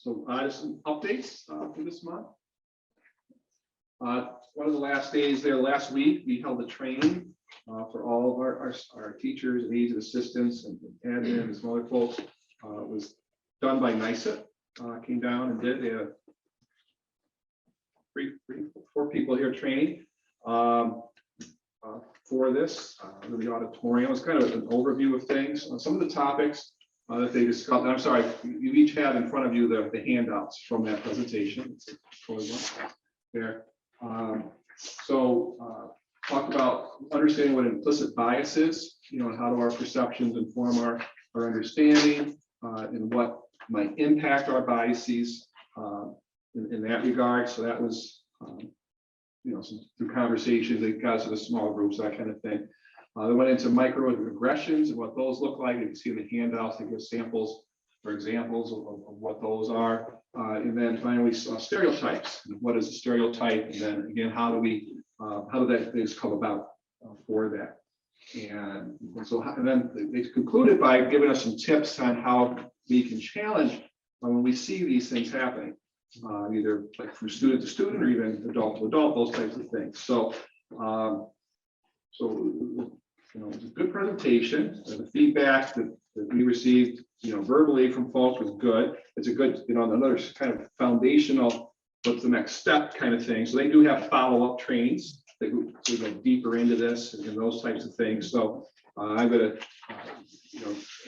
Just some updates for this month. One of the last days there last week, we held a training for all of our teachers and aides and assistants and admin and some other folks. It was done by NISA. Came down and did. They had four people here training for this in the auditorium. It was kind of an overview of things on some of the topics that they discussed. I'm sorry, you each have in front of you the handouts from that presentation. It's there. Talk about understanding what implicit bias is, and how do our perceptions inform our understanding and what might impact our biases in that regard. So that was, some through conversations, they got us to the small groups, that kind of thing. They went into microaggressions and what those look like. You can see in the handouts, they give samples or examples of what those are. And then finally, stereotypes. What is a stereotype? And then again, how do that things come about for that? And then they concluded by giving us some tips on how we can challenge when we see these things happening, either like from student to student or even adult to adult, those types of things. So, it was a good presentation. The feedback that we received, verbally from folks was good. It's a good, another kind of foundational, what's the next step kind of thing. So they do have follow-up trainings that go deeper into this and those types of things. So I'm going to,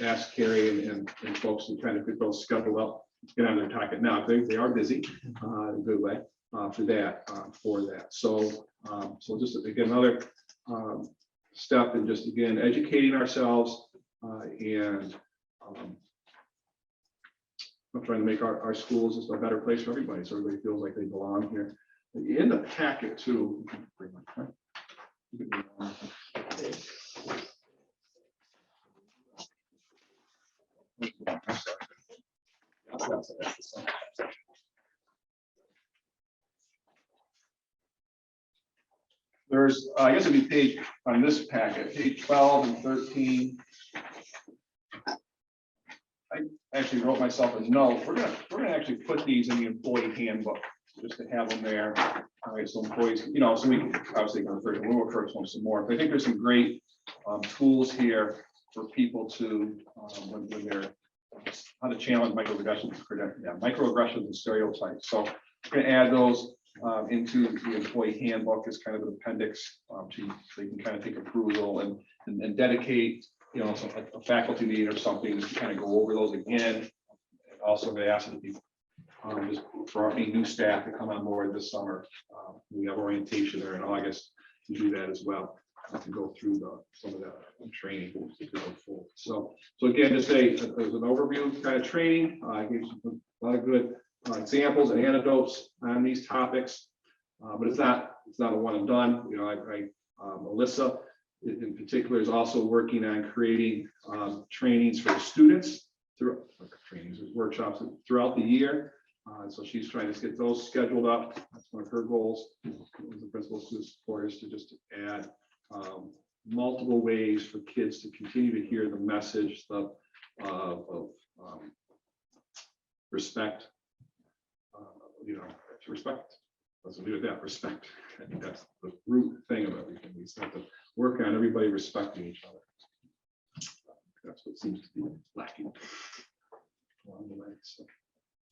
ask Carrie and folks to kind of get those scheduled up, get on their target now. They are busy in a good way for that. So just again, another step in just again educating ourselves and I'm trying to make our schools just a better place for everybody, so everybody feels like they belong here. In the packet too. There's, I guess it'd be page on this packet, page 12 and 13. I actually wrote myself a note. We're gonna actually put these in the employee handbook just to have them there. All right, so employees, so we can obviously go further. We'll refer to some more. But I think there's some great tools here for people to when they're how to challenge microaggressions and stereotypes. So we're gonna add those into the employee handbook as kind of an appendix so you can kind of take approval and dedicate a faculty meeting or something just to kind of go over those again. Also, they ask the people just for any new staff to come on board this summer. We have orientation there in August to do that as well, to go through some of that training. So again, just there's an overview kind of training. I gave a lot of good examples and anecdotes on these topics, but it's not a one and done. Melissa in particular is also working on creating trainings for the students through workshops throughout the year. So she's trying to get those scheduled up. That's one of her goals as the principal student support is to just add multiple ways for kids to continue to hear the message of respect. Respect. Let's leave it at that. Respect. I think that's the root thing of everything. We have to work on everybody respecting each other. That's what seems to be lacking along the way. So.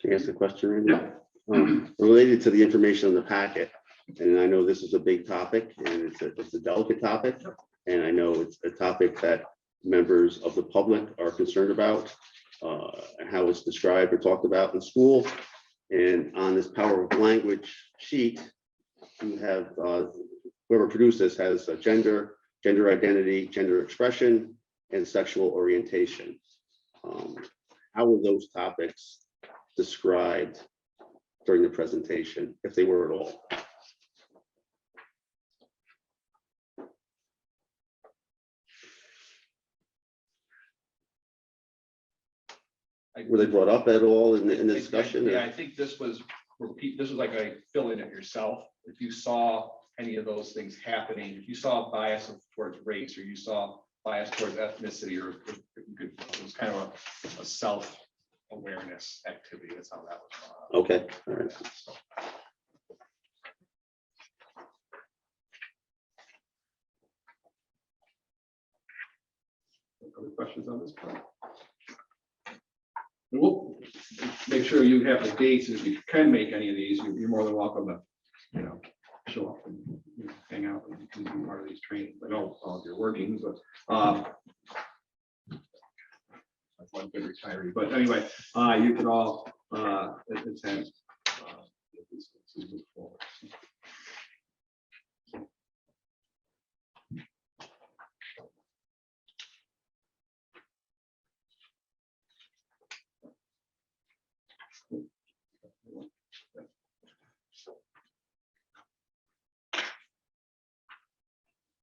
Can I ask a question right now? Yeah. Related to the information in the packet, and I know this is a big topic and it's a delicate topic, and I know it's a topic that members of the public are concerned about, and how it's described or talked about in school. And on this power of language sheet, you have whoever produced this has gender identity, gender expression, and sexual orientation. How were those topics described during the presentation, if they were at all? Were they brought up at all in the discussion? Yeah, I think this was like a fill in it yourself. If you saw any of those things happening, if you saw bias towards race, or you saw bias towards ethnicity, or it was kind of a self awareness activity. That's how that was. Okay, all right. Other questions on this part? And we'll make sure you have the dates, and if you can make any of these, you're more than welcome to, show up and hang out and do part of these trainings. I know all of your workings, but that's one good retiree. But anyway, you can all attend. Move forward.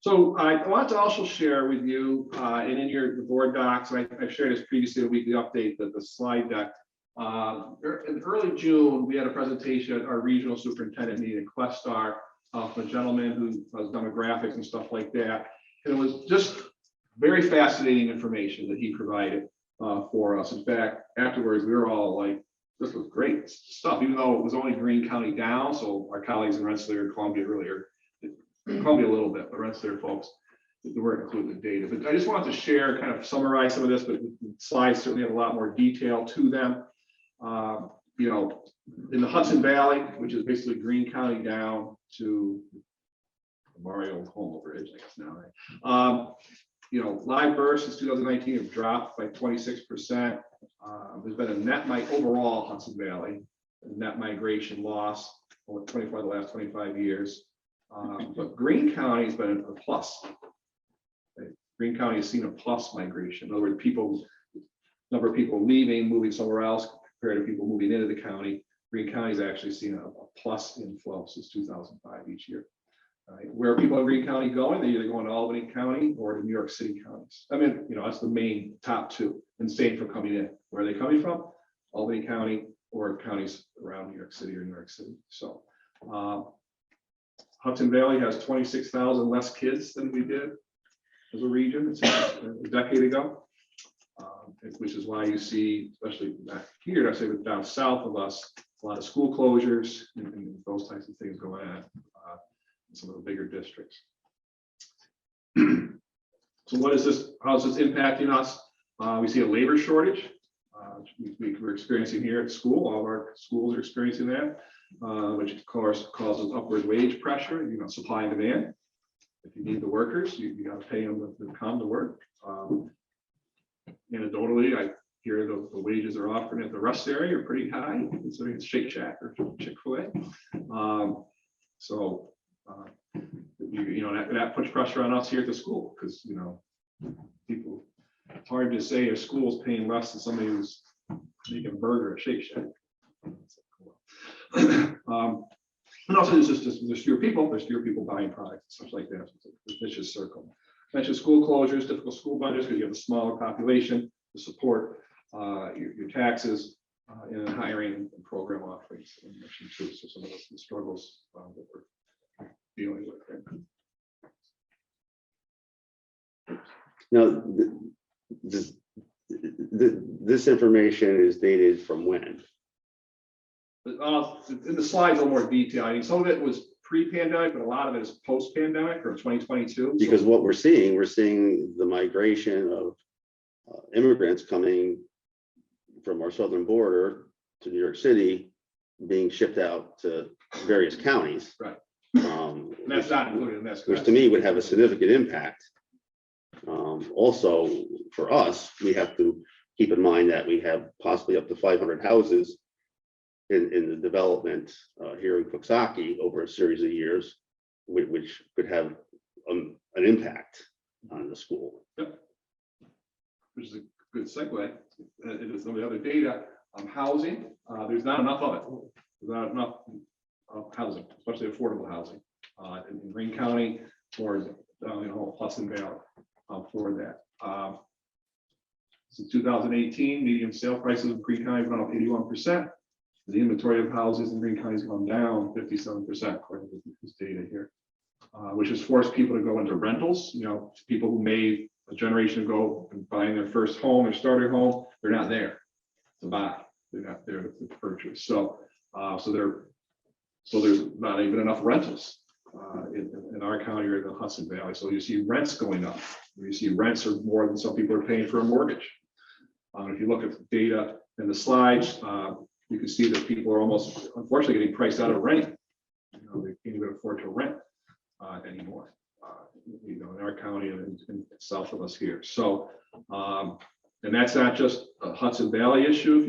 So I want to also share with you, and in the board docs, I've shared this previously, a weekly update, that the slide deck. In early June, we had a presentation at our regional superintendent meeting in Questar from a gentleman who has demographics and stuff like that. And it was just very fascinating information that he provided for us. In fact, afterwards, we were all like, this was great stuff, even though it was only Greene County down. So our colleagues in Rensselaer and Columbia really are Columbia a little bit, but Rensselaer folks that weren't including the data. But I just wanted to share, kind of summarize some of this, but the slides certainly have a lot more detail to them. In the Hudson Valley, which is basically Greene County down to Mario Home Bridge, I guess now, right? Live births since 2019 have dropped by 26%. There's been a net overall Hudson Valley, a net migration loss over 24 the last 25 years. But Greene County has been a plus. Right? Greene County has seen a plus migration. In other words, number of people leaving, moving somewhere else compared to people moving into the county. Greene County has actually seen a plus inflow since 2005 each year. Right? Where are people in Greene County going? They're either going to Albany County or to New York City counties. I mean, that's the main top two. And same for coming in. Where are they coming from? Albany County or counties around New York City or New York City. So Hudson Valley has 26,000 less kids than we did as a region. It's a decade ago, which is why you see, especially back here, I say down south of us, a lot of school closures and those types of things going on in some of the bigger districts. So what is this? How is this impacting us? We see a labor shortage. We're experiencing here at school. All of our schools are experiencing that. Which of course causes upward wage pressure, supply and demand. If you need the workers, you got to pay them to come to work. Anecdotally, I hear the wages are offered at the rest area are pretty high, considering it's Shake Shack or Chick-fil-A. That puts pressure on us here at the school because people. It's hard to say a school's paying less than somebody who's making a burger at Shake Shack. And also there's fewer people buying products, such like that. It's a vicious circle. Mentioned school closures, difficult school budgets because you have a smaller population to support your taxes and hiring and program offerings. So some of the struggles that we're dealing with. Now, this information is dated from when? In the slides, a little more detail. I mean, some of it was pre-pandemic, but a lot of it is post-pandemic or 2022. Because what we're seeing the migration of immigrants coming from our southern border to New York City, being shipped out to various counties. Right. And that's not included in this. Which to me would have a significant impact. Also, for us, we have to keep in mind that we have possibly up to 500 houses in the development here in Coxsackie over a series of years, which could have an impact on the school. Yep. Which is a good segue into some of the other data on housing. There's not enough of it. There's not enough housing, especially affordable housing in Greene County or Hudson Valley for that. Since 2018, median sale prices in Greene County have gone up 81%. The inventory of houses in Greene County has gone down 57%, according to this data here, which has forced people to go into rentals. People who made a generation ago and buying their first home or starter home, they're not there to buy. they're not there to purchase. So there's not even enough rentals in our county or the Hudson Valley. So you see rents going up. You see rents are more than some people are paying for a mortgage. If you look at the data in the slides, you can see that people are almost, unfortunately, getting priced out of renting. They can't even afford to rent anymore. In our county and south of us here. So, and that's not just a Hudson Valley issue.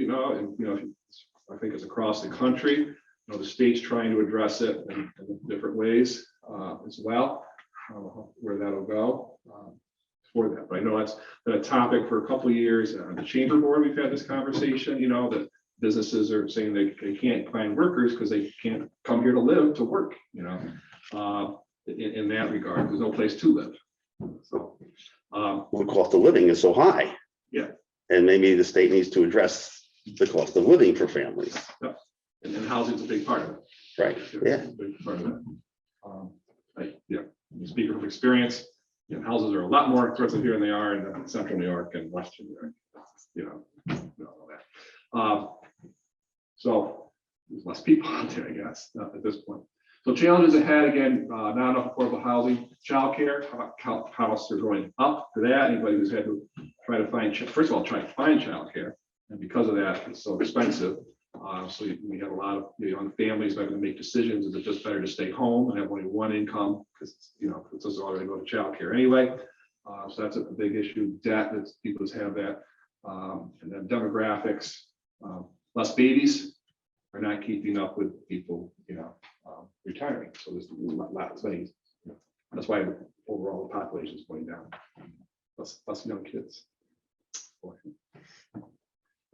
I think it's across the country. The state's trying to address it in different ways as well. I don't know where that'll go for that, but I know that's been a topic for a couple of years. On the chamber board, we've had this conversation. That businesses are saying they can't find workers because they can't come here to live to work. In that regard, there's no place to live. So, the cost of living is so high. Yeah, and maybe the state needs to address the cost of living for families. Yep. And housing is a big part of it. Right. Yeah. A big part of that. Speaking from experience, houses are a lot more expensive here than they are in central New York and western New York. All that. So there's less people out there, I guess, at this point. So challenges ahead again, not enough affordable housing, childcare, costs are going up for that. Anybody who's had to try to find, first of all, try to find childcare, and because of that, it's so expensive. So we have a lot of young families that are going to make decisions. Is it just better to stay home and have only one income because it doesn't already go to childcare anyway? So that's a big issue. Debt, that people have that, and then demographics, less babies are not keeping up with people, retiring. So there's lots of things. That's why overall the population is going down. Less young kids. Well,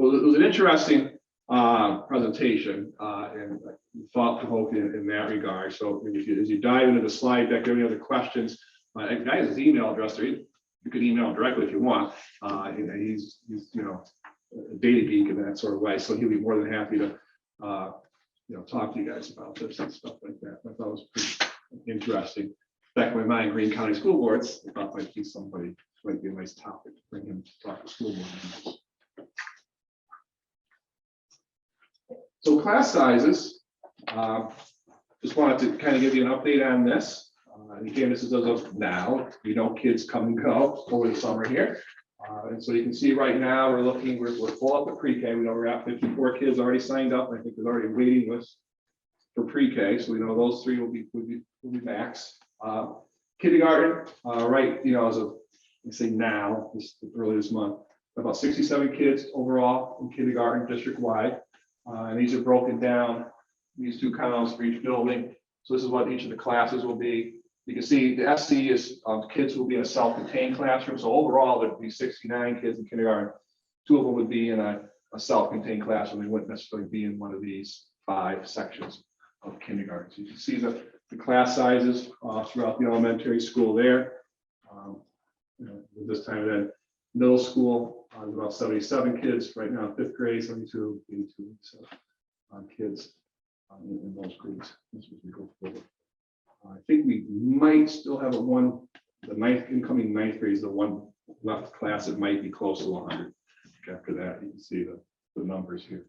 it was an interesting presentation and thought-provoking in that regard. So as you dive into the slide deck, any other questions, guys, his email address there. You can email him directly if you want. He's a data geek in that sort of way, so he'll be more than happy to talk to you guys about this and stuff like that. I thought it was pretty interesting. Back in my mind, Greene County School Boards, I thought might be somebody, might be a nice topic to bring him to talk to school board. So class sizes, just wanted to kind of give you an update on this. And again, this is as of now. Kids come and go over the summer here. And so you can see right now we're full up at pre-K. We know we're at 54 kids already signed up. I think there's already a waiting list for pre-K. So we know those three will be max. Kindergarten, right, as of, let's say now, early this month, about 67 kids overall in kindergarten district-wide. And these are broken down, these two columns for each building. So this is what each of the classes will be. You can see the SC is kids will be in a self-contained classroom. So overall, there'd be 69 kids in kindergarten. 2 of them would be in a self-contained classroom. They wouldn't necessarily be in one of these 5 sections of kindergarten. So you can see the class sizes throughout the elementary school there. This time then middle school, about 77 kids right now, 5th grade, 72, 82 kids in those grades as we go forward. I think we might still have the incoming 9th grade is the one left class that might be close to 100. After that, you can see the numbers here.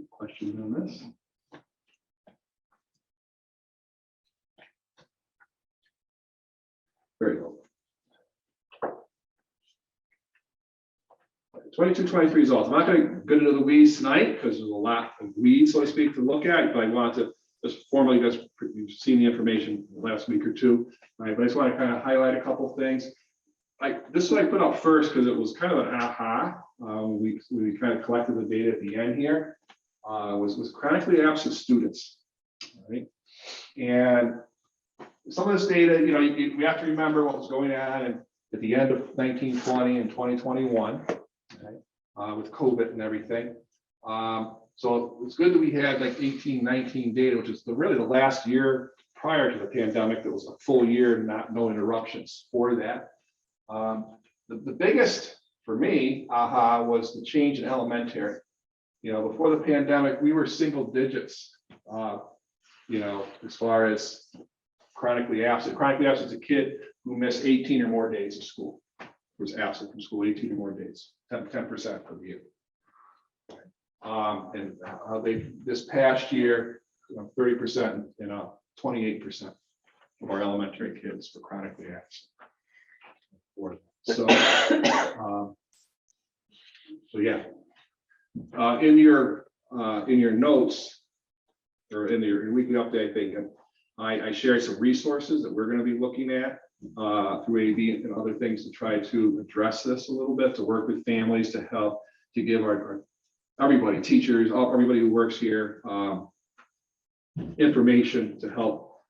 Questions on this? Very good. 22-23 results. I'm not going to get into the weeds tonight because there's a lot of weeds, so to speak, to look at, but I wanted to just formally, you've seen the information last week or two, right? But I just want to kind of highlight a couple of things. This is what I put up first because it was kind of an aha. We kind of collected the data at the end here. Was chronically absent students, right? And some of this data, we have to remember what was going on at the end of 1920 and 2021. With COVID and everything. So it's good that we had like 18-19 data, which is really the last year prior to the pandemic. That was a full year, no interruptions for that. The biggest for me, was the change in elementary. Before the pandemic, we were single digits, as far as chronically absent. Chronically absent is a kid who missed 18 or more days of school, was absent from school 18 or more days. 10% for the youth. And how they, this past year, 30% and 28% of our elementary kids were chronically absent. So, so yeah, in your notes or in your weekly update, I think I shared some resources that we're going to be looking at through AV and other things to try to address this a little bit, to work with families to help to give our everybody, teachers, everybody who works here, information to help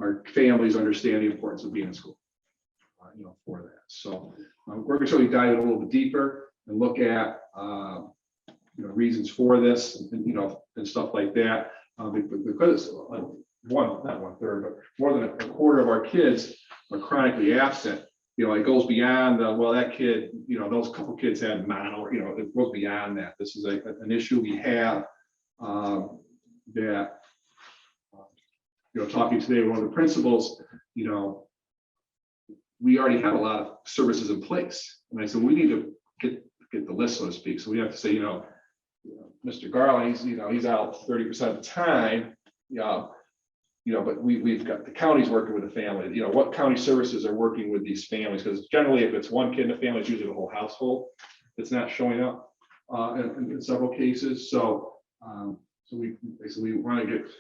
our families understand the importance of being in school. For that. So we're going to really dive in a little bit deeper and look at reasons for this and stuff like that. Because not 1/3, but more than a quarter of our kids are chronically absent. It goes beyond well, that kid, those couple kids had mono, it goes beyond that. This is an issue we have that talking today with one of the principals, we already have a lot of services in place. And I said, we need to get the list, so to speak. So we have to say, Mr. Garland, he's out 30% of the time. But we've got the counties working with the family. What county services are working with these families? Because generally, if it's one kid in the family, it's usually the whole household that's not showing up in several cases. So we want to get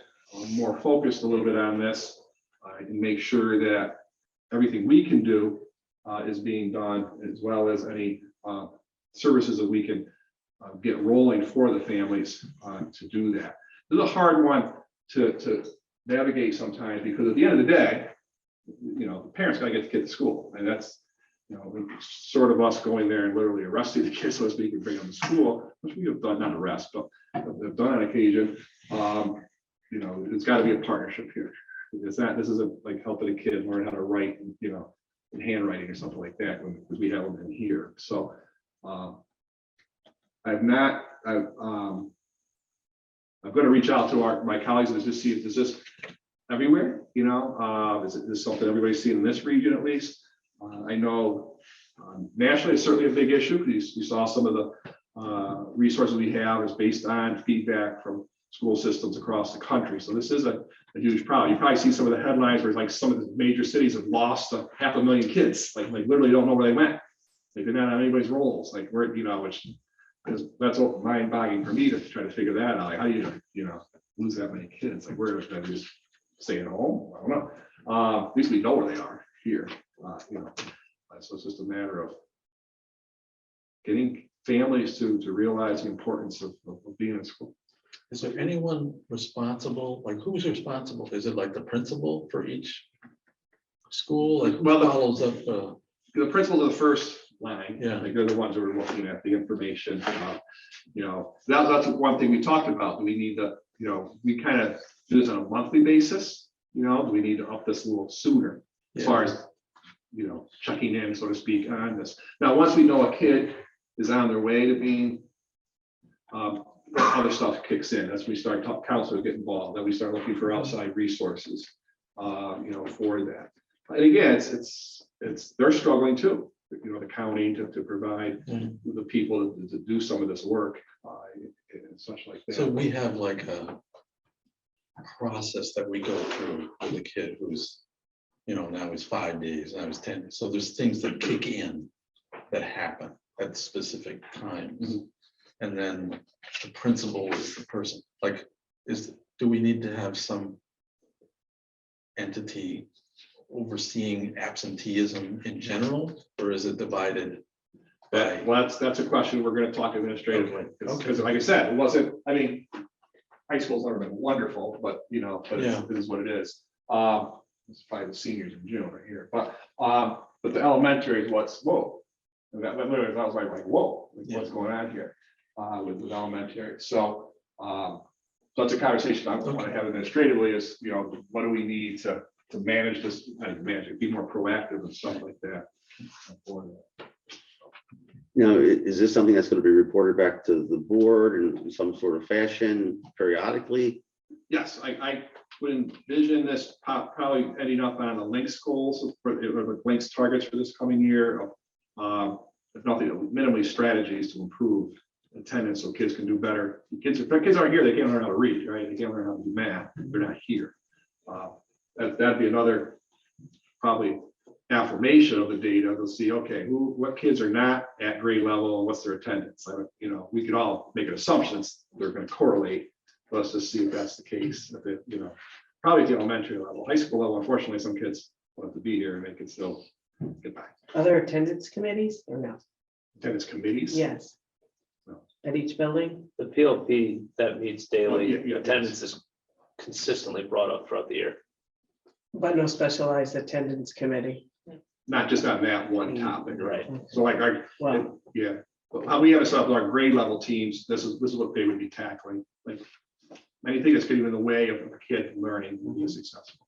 more focused a little bit on this and make sure that everything we can do is being done, as well as any services that we can get rolling for the families to do that. This is a hard one to navigate sometimes, because at the end of the day, the parents got to get the kid to school, and that's sort of us going there and literally arresting the kids so to speak and bring them to school, which we have done, not arrest, but have done on occasion. It's got to be a partnership here. This isn't like helping a kid learn how to write, in handwriting or something like that, because we have them in here. So I'm going to reach out to my colleagues and just see if this is everywhere. Is this something everybody's seeing in this region at least? I know nationally it's certainly a big issue, because you saw some of the resources we have is based on feedback from school systems across the country. So this is a huge problem. You probably see some of the headlines where like some of the major cities have lost 500,000 kids, like literally don't know where they went. Like they're not on anybody's rolls, like where, which is, that's mind-boggling for me to try to figure that out. Like how do you lose that many kids? Like where are they just staying home? I don't know. At least we know where they are here. So it's just a matter of getting families to realize the importance of being in school. Is there anyone responsible? Like who's responsible? Is it like the principal for each school? Like Well, follows up? The principals are the first line. Yeah. Like they're the ones who are looking at the information. That's one thing we talked about. Do we need to, we kind of do this on a monthly basis. Do we need to up this a little sooner as far as, checking in, so to speak, on this. Now, once we know a kid is on their way to being, other stuff kicks in. As we start counselors get involved, then we start looking for outside resources, for that. And again, it's they're struggling too. The county to provide the people to do some of this work and such like that. So we have like a process that we go through with a kid who's, now he's 5 days, now he's 10. So there's things that kick in that happen at specific times. And then the principal is the person. Like, do we need to have some entity overseeing absenteeism in general, or is it divided by? Well, that's a question we're going to talk administratively. Because like I said, it wasn't, high school's never been wonderful, but it is what it is. It's probably the seniors in June right here, but the elementary is whoa. And that literally, I was like whoa, what's going on here with elementary? So that's a conversation I want to have administratively is, what do we need to manage this, be more proactive and stuff like that. Is this something that's going to be reported back to the board in some sort of fashion periodically? Yes, I would envision this probably ending up on the Lynx goals or the Lynx targets for this coming year. if nothing, minimally strategies to improve attendance so kids can do better. Kids, if their kids aren't here, they can't learn how to read, right? They can't learn how to do math. They're not here. That'd be another probably affirmation of the data. They'll see, okay, what kids are not at grade level and what's their attendance. We could all make an assumption they're going to correlate. Let's just see if that's the case. If it, probably at the elementary level, high school level. Unfortunately, some kids want to be here and they can still get by. Other attendance committees or no? Attendance committees. Yes. No. At each building? The PLP that meets daily, Yeah, attendance is consistently brought up throughout the year. But no specialized attendance committee. Not just on that one topic. Right. So like, Well, yeah, how we have it set up with our grade level teams, this is what they would be tackling, like anything that's getting in the way of a kid learning will be successful.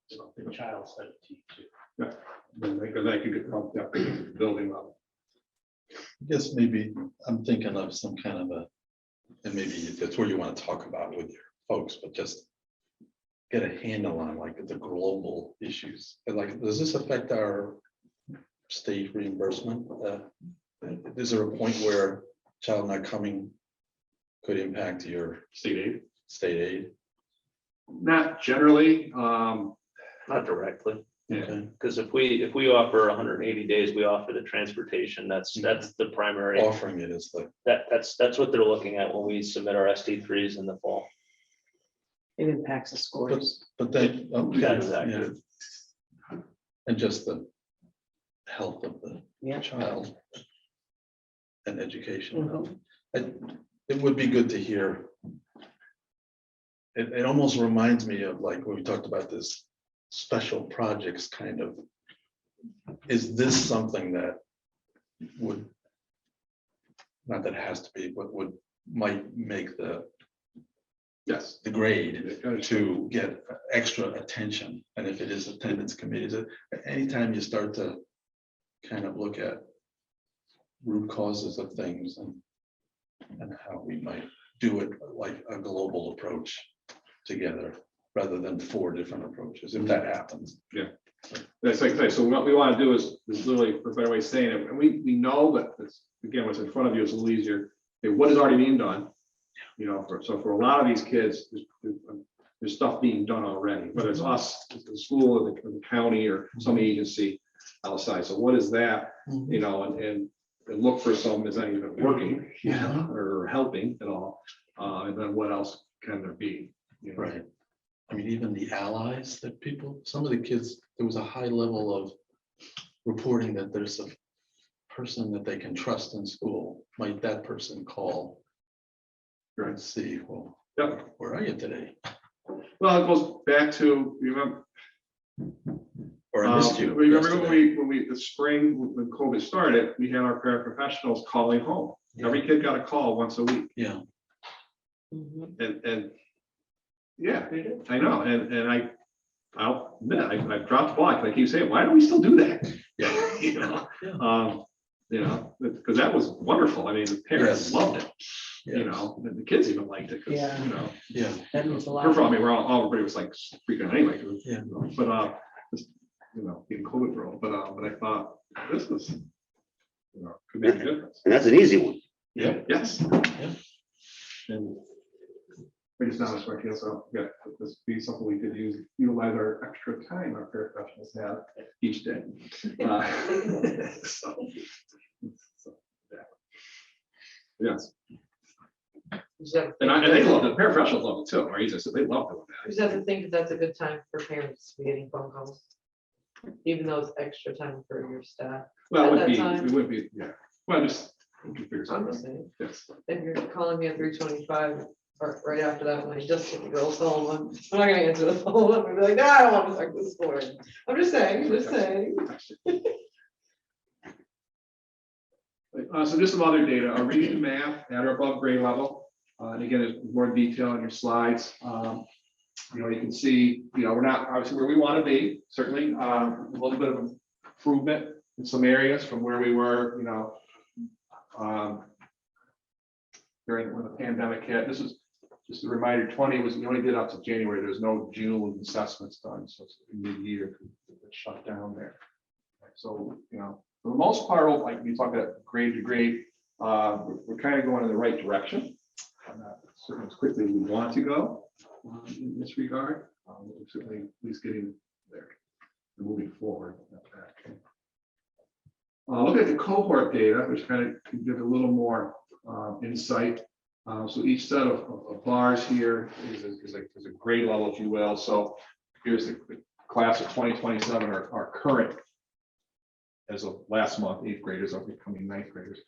So, The child said to teach it. yeah, then they could get pumped up at the building level. I guess maybe I'm thinking of some kind of and maybe that's where you want to talk about with your folks, but just get a handle on like the global issues. And like, does this affect our state reimbursement? Is there a point where child not coming could impact your State state aid? not generally, Not directly, yeah, Okay. because if we offer 180 days, we offer the transportation. That's the primary. Offering it is like, That's what they're looking at when we submit our SD3s in the fall. it impacts the scores. but then, Yeah, exactly. yeah. And just the health of the Yeah. child and education. Mhm. It would be good to hear. It almost reminds me of like when we talked about this special projects kind of. Is this something that would, not that it has to be, but might make yes. the grade to get extra attention? And if it is attendance committees, anytime you start to kind of look at root causes of things and how we might do it like a global approach together rather than 4 different approaches, if that happens. That's like, so what we want to do is literally, for a better way of saying it, and we know that this, again, what's in front of you is a little easier. Okay, what is already being done? So for a lot of these kids, there's stuff being done already, whether it's us, the school, or the county, or some agency outside. So what is that? And look for some that's not even working, or helping at all. And then what else can there be? Right. I mean, even the allies that people, some of the kids, there was a high level of reporting that there's a person that they can trust in school. Might that person call? And see, well, Yeah. where are you today? Well, it goes back to, remember, Or I missed you. remember yesterday. when we, the spring, when COVID started, we had our paraprofessionals calling home. Every kid got a call once a week. Yeah, Mhm. And yeah, I know. And I'll admit, I dropped the ball. I keep saying, why don't we still do that? Yeah. Because that was wonderful. I mean, the parents Yes. loved it, yes, and the kids even liked it. 'Cause, Yeah. yeah, That means a we're from, I lot. mean, everybody was like freaking anyway. 'Cause, Yeah. But, just, in COVID world, but I thought this was, could make a difference. And that's an easy one. yeah. Yes. Yeah. And we just not smart, so yeah, this be something we could utilize our extra time our paraprofessionals have each day. So, yeah. Yes, and they love it. Paraprofessionals love it too. Our agents, they love doing that. Just have to think that that's a good time for parents to be getting phone calls. Even though it's extra time for your staff. Well, At it that would time. be, it would be, yeah. Well, just. we can figure I'm something just out. saying, Yes. if you're calling me at 3:25 or right after that, when I just hit the girl's phone, I'm not gonna answer the phone. I'm gonna be like, no, I don't want to talk this morning. I'm just saying, So just some other data, our reading and math at or above grade level. And again, there's more detail on your slides. You can see, we're not obviously where we want to be, certainly a little bit of improvement in some areas from where we were, during when the pandemic hit. This is just a reminder, 20 was, we only did up to January. There was no June assessments done, so it's mid-year, it shut down there. So, for the most part, like you talk about grade to grade, we're kind of going in the right direction. Not certainly as quickly as we want to go in this regard. We're certainly at least getting there, moving forward. Look at the cohort data, which kind of can give a little more insight. So each set of bars here is a grade level, if you will. So here's the class of 2027 are current as of last month, 8th graders are becoming 9th graders.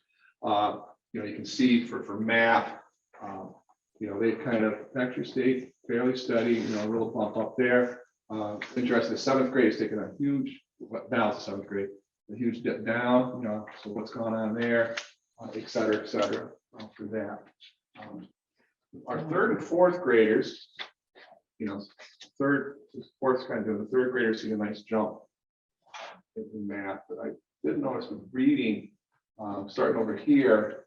You can see for math, they've kind of actually stayed fairly steady, a little bump up there. Interesting, 7th grade is taking a huge, now it's the 7th grade, a huge dip down, so what's going on there, et cetera, for that. Our 3rd and 4th graders, third, 4th kind of doing, the 3rd graders see a nice jump in math, but I didn't notice with reading, starting over here,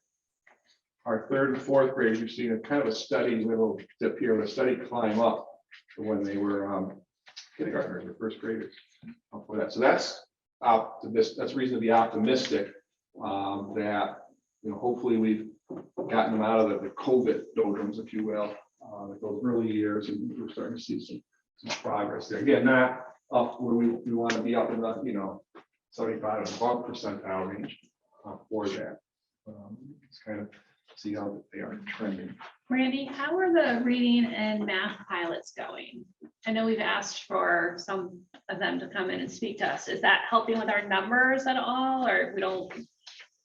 our 3rd and 4th graders, you're seeing a kind of a steady little dip here, a steady climb up to when they were kindergartners or 1st graders. For that. So that's optimistic. That's reason to be optimistic that hopefully we've gotten them out of the COVID doldrums, if you will, like those early years, and we're starting to see some progress there. Again, not up where we want to be up in the 75 and above percentile range for that. It's kind of see how they are trending. Randy, how are the reading and math pilots going? I know we've asked for some of them to come in and speak to us. Is that helping with our numbers at all, or we don't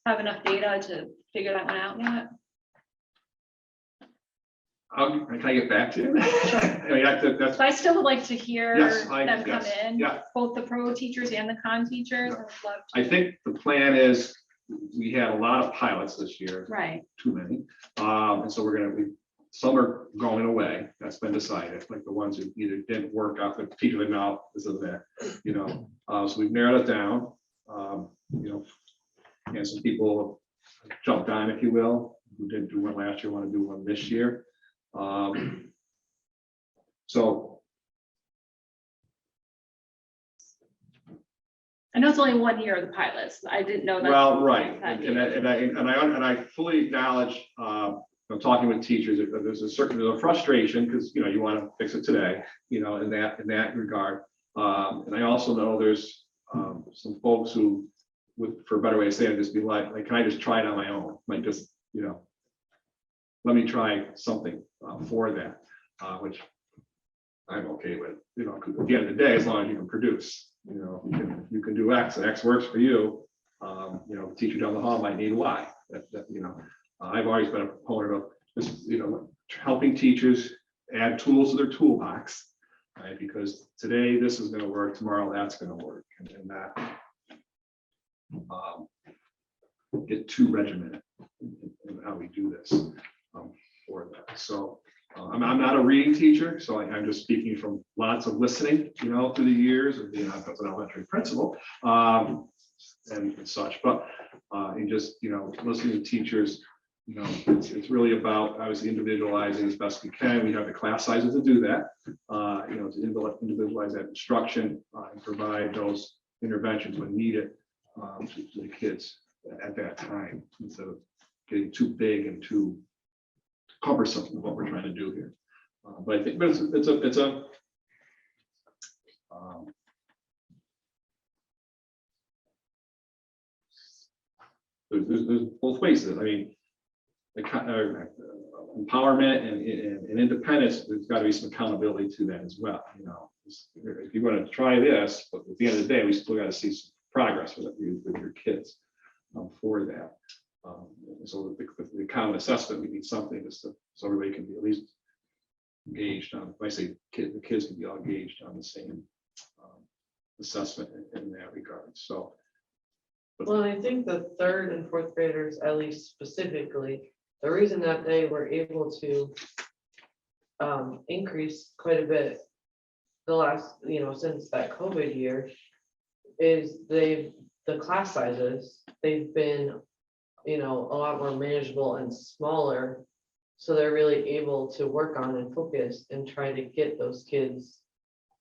have enough data to figure that one out yet? Can I get back to you? I mean, that's So I still would like to hear Yes, them come yes, in, yeah. both the pro teachers and the con teachers. I would love to- I think the plan is we had a lot of pilots this year, Right. too many. And so some are going away. That's been decided, like the ones who either didn't work out, the teacher didn't know this or that, so we've narrowed it down. And some people jumped on, if you will, who didn't do one last year, want to do one this year. So I know it's only 1 year of the pilots. I didn't know that. well, right, and I fully acknowledge, I'm talking with teachers, there's a frustration because you want to fix it today, in that regard. And I also know there's some folks who would, for a better way of saying it, just be like, can I just try it on my own? Like just, let me try something for that, which I'm okay with, 'cause at the end of the day, as long as you can produce, you can do X and X works for you. The teacher down the hall might need Y. I've always been a proponent of this, helping teachers add tools to their toolbox, right? Because today this is going to work, tomorrow that's going to work, and that get too regimented in how we do this for that. So I'm not a reading teacher, so I'm just speaking from lots of listening, through the years of being an elementary principal and such. But in just listening to teachers, it's really about obviously individualizing as best we can. We have the class sizes to do that, to individualize that instruction and provide those interventions when needed to the kids at that time, instead of getting too big and too cumbersome with what we're trying to do here. But I think there's both ways. I mean, empowerment and independence, there's got to be some accountability to that as well. If you're going to try this, but at the end of the day, we still got to see some progress with your kids for that. So the common assessment, we need something just so everybody can be at least engaged on. When I say the kids can be all engaged on the same assessment in that regard. So. Well, I think the 3rd and 4th graders, at least specifically, the reason that they were able to increase quite a bit the last, since that COVID year, is the class sizes, they've been, a lot more manageable and smaller. So they're really able to work on and focus and try to get those kids,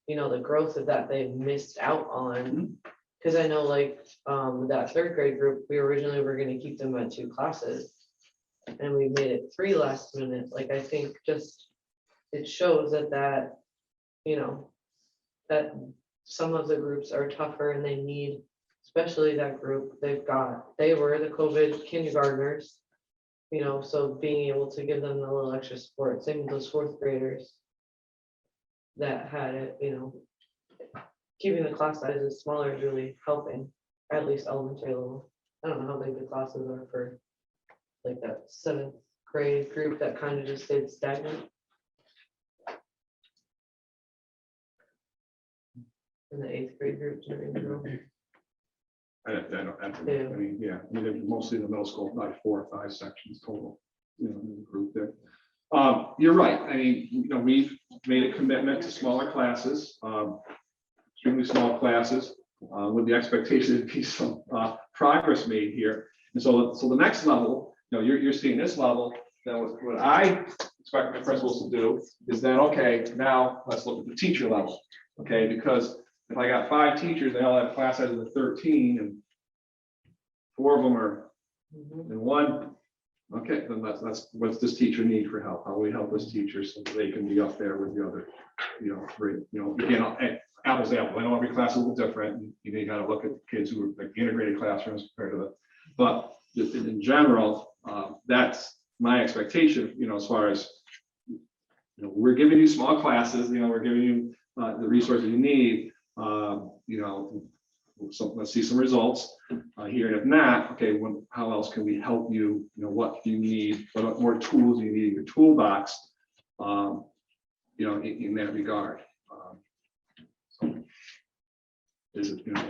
the growth that they've missed out on Cause I know like, with that third grade group, we originally were gonna keep them at 2 classes. And we made it 3 last minute, like, I think just, it shows that, you know, that some of the groups are tougher and they need, especially that group, they were the COVID kindergartners. You know, so being able to give them a little extra support, same with those 4th graders. That had it, you know, keeping the class sizes smaller is really helping, at least elementary level. I don't know how big the classes are for like that 7th grade group that kind of just stayed stagnant. And the 8th grade group. I mean, yeah, I mean, mostly in the middle school, like 4 or 5 sections total, you know, in the group there. You're right. I mean, you know, we've made a commitment to smaller classes, extremely small classes, with the expectation to be some progress made here. And so the next level, you know, you're seeing this level. Now, what I expect the principals to do is then, okay, now let's look at the teacher level, okay? Because if I got 5 teachers, they all have class sizes of 13, and 4 of them are in 1. Okay, then that's what's this teacher need for help? How do we help this teacher so they can be up there with the other, you know, 3, you know, again, apples to apples. I know every class is a little different. And you got to look at kids who are like integrated classrooms compared to the, but just in general, that's my expectation, you know, as far as, you know, we're giving you small classes, you know, we're giving you the resources you need, you know, so let's see some results here. And if not, okay, how else can we help you? You know, what do you need? What more tools do you need in your toolbox? You know, in that regard. So is it, you know,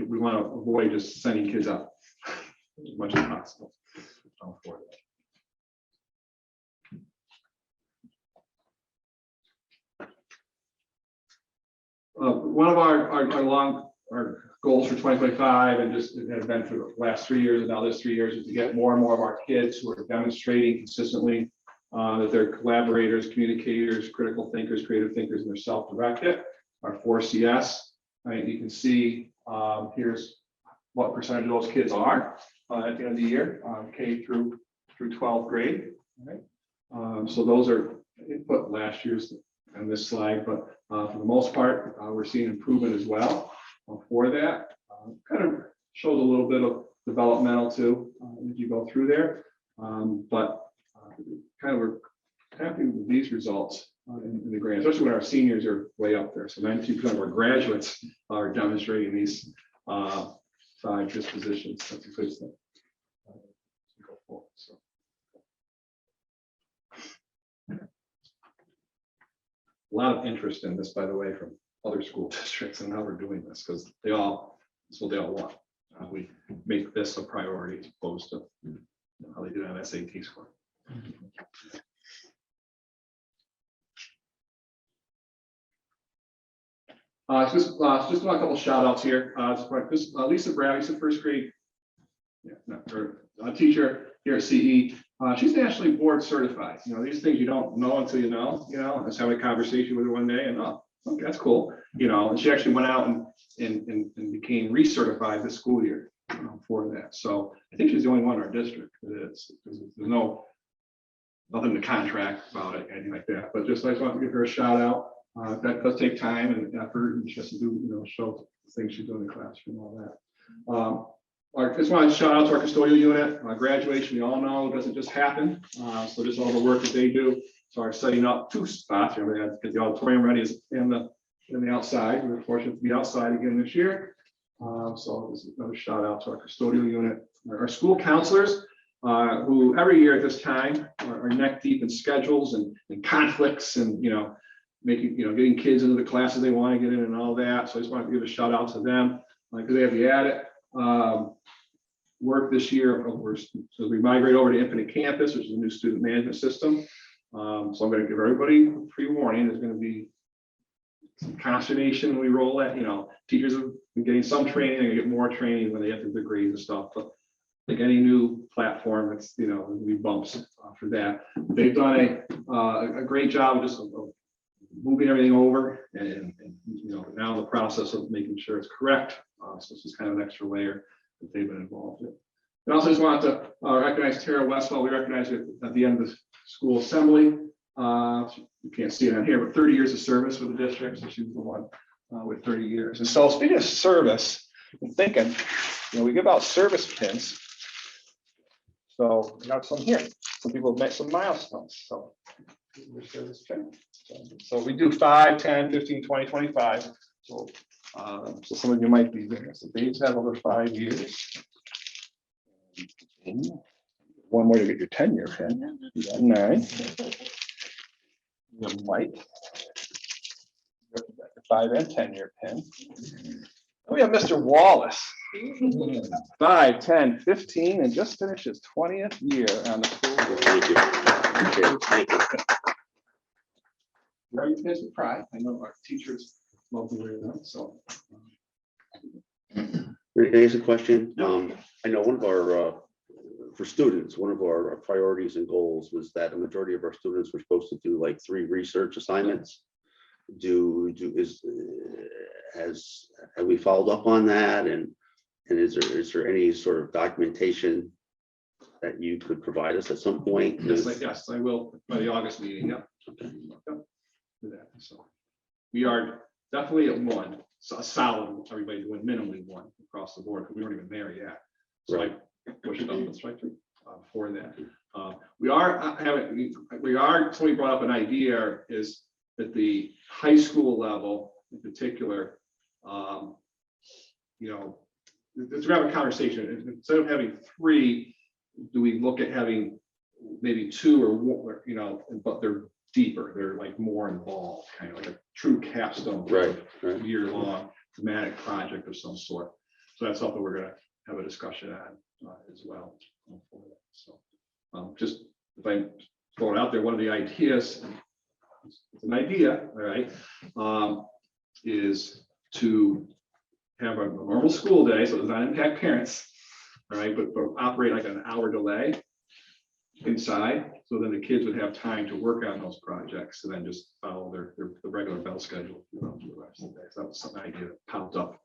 we want to avoid just sending kids out as much as possible. For that. One of our goals for 2025, and just it has been for the last 3 years, and now this 3 years, is to get more and more of our kids who are demonstrating consistently that they're collaborators, communicators, critical thinkers, creative thinkers, and they're self-directed. Our 4 CS, right? You can see here's what percentage of those kids are at the end of the year, K through 12th grade. Right? So those are put last year's on this slide, but for the most part, we're seeing improvement as well for that. Kind of shows a little bit of developmental too as you go through there, but kind of we're happy with these results in the grade, especially when our seniors are way up there. So 92% of our graduates are demonstrating these 5 dispositions. That's a good thing. Go forward, so. A lot of interest in this, by the way, from other school districts and how we're doing this, because that's what they all want. We make this a priority as opposed to how they do on SAT score. Just a couple shout outs here. Lisa Bradley's a 1st grade teacher here at CE. She's nationally board certified. You know, these things you don't know until you know. You know, I was having a conversation with her one day, and okay, that's cool. You know, and she actually went out and became recertified this school year for that. So I think she's the only one in our district that is. There's nothing to contract about it, anything like that. But just I just want to give her a shout out. That does take time and effort, and she has to do, you know, show the things she's doing in the classroom, all that. I just want to shout out to our custodial unit. Graduation, we all know, doesn't just happen. So just all the work that they do. So our setting up 2 spots. We had to get the auditorium ready in the outside. We were fortunate to be outside again this year. So this is another shout out to our custodial unit. Our school counselors, who every year at this time are neck deep in schedules and conflicts, and, you know, getting kids into the classes they want to get in and all that. So I just want to give a shout out to them because they have the added work this year, of course, so we migrate over to Infinite Campus, which is a new student management system. So I'm going to give everybody pre-warning. There's going to be some consternation when we roll that. You know, teachers have been getting some training, they're going to get more training when they have their degrees and stuff. But like any new platform, it's, you know, there'll be bumps for that. They've done a great job of just moving everything over, and you know, now the process of making sure it's correct. So it's just kind of an extra layer that they've been involved in. And also just wanted to recognize Tara Westfall. We recognize her at the end of the school assembly. You can't see it on here, but 30 years of service with the district. So she was the one with 30 years. And so speaking of service, I'm thinking, we give out service pins. So we got some here. Some people have met some milestones. So here's service pin. So we do 5, 10, 15, 20, 25. So some of you might be there. So these have over 5 years. One more to get your 10-year pin. You got 9. You have Mike. 5 and 10-year pin. We have Mr. Wallace. 5, 10, 15, and just finished his 20th year on the school board. Thank you. Okay, thank you. Very pins with pride. I know our teachers love to wear them. So. Can I ask a question? I know one of our, for students, one of our priorities and goals was that a majority of our students were supposed to do like 3 research assignments. Have we followed up on that? And is there any sort of documentation that you could provide us at some point? Yes, I will by the August meeting. Yep. Okay. Yep. Do that. So we are definitely at 1, so a solid. Everybody doing minimally 1 across the board because we weren't even there yet. So Right. I pushed it up and strike through for that. We are. Somebody brought up an idea is at the high school level in particular. Let's have a conversation. Instead of having 3, do we look at having maybe 2 or 1, but they're deeper, they're like more involved, kind of like a true capstone, Right. year-long thematic project of some sort. So that's something we're gonna have a discussion on as well. So just if I throw it out there, one of the ideas, it's an idea, all right, is to have a normal school day, so it does not impact parents, all right, but operate like an hour delay inside, so then the kids would have time to work on those projects and then just follow the regular bell schedule for the rest of the day. So that was something idea that popped up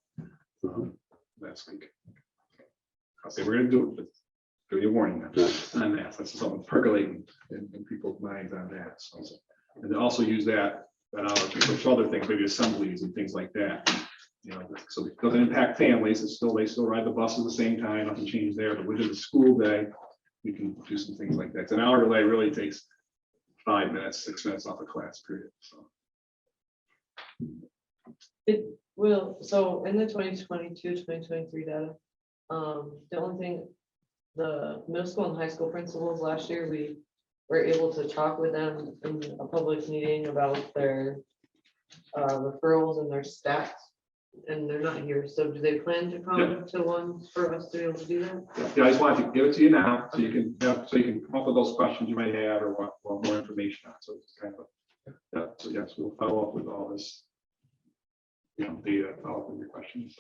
last week. I'll say we're gonna do it, but give you a warning on that. That's something percolating in people's minds on that. So, and then also use that hour for other things, maybe assemblies and things like that. So it doesn't impact families. They still ride the bus at the same time. Nothing changed there, but within the school day, we can do some things like that. It's an hour delay really takes 5 minutes, 6 minutes off a class period. So It will, so in the 2022, 2023 data, the only thing, the middle school and high school principals last year, we were able to talk with them in a public meeting about their referrals and their stats. And they're not here, so do they plan to come to one for us to be able to do that? yeah, I just wanted to give it to you now, so you can come up with those questions you might have or want more information on. So it's kind of, so yes, we'll follow up with all this, data, follow up with your questions.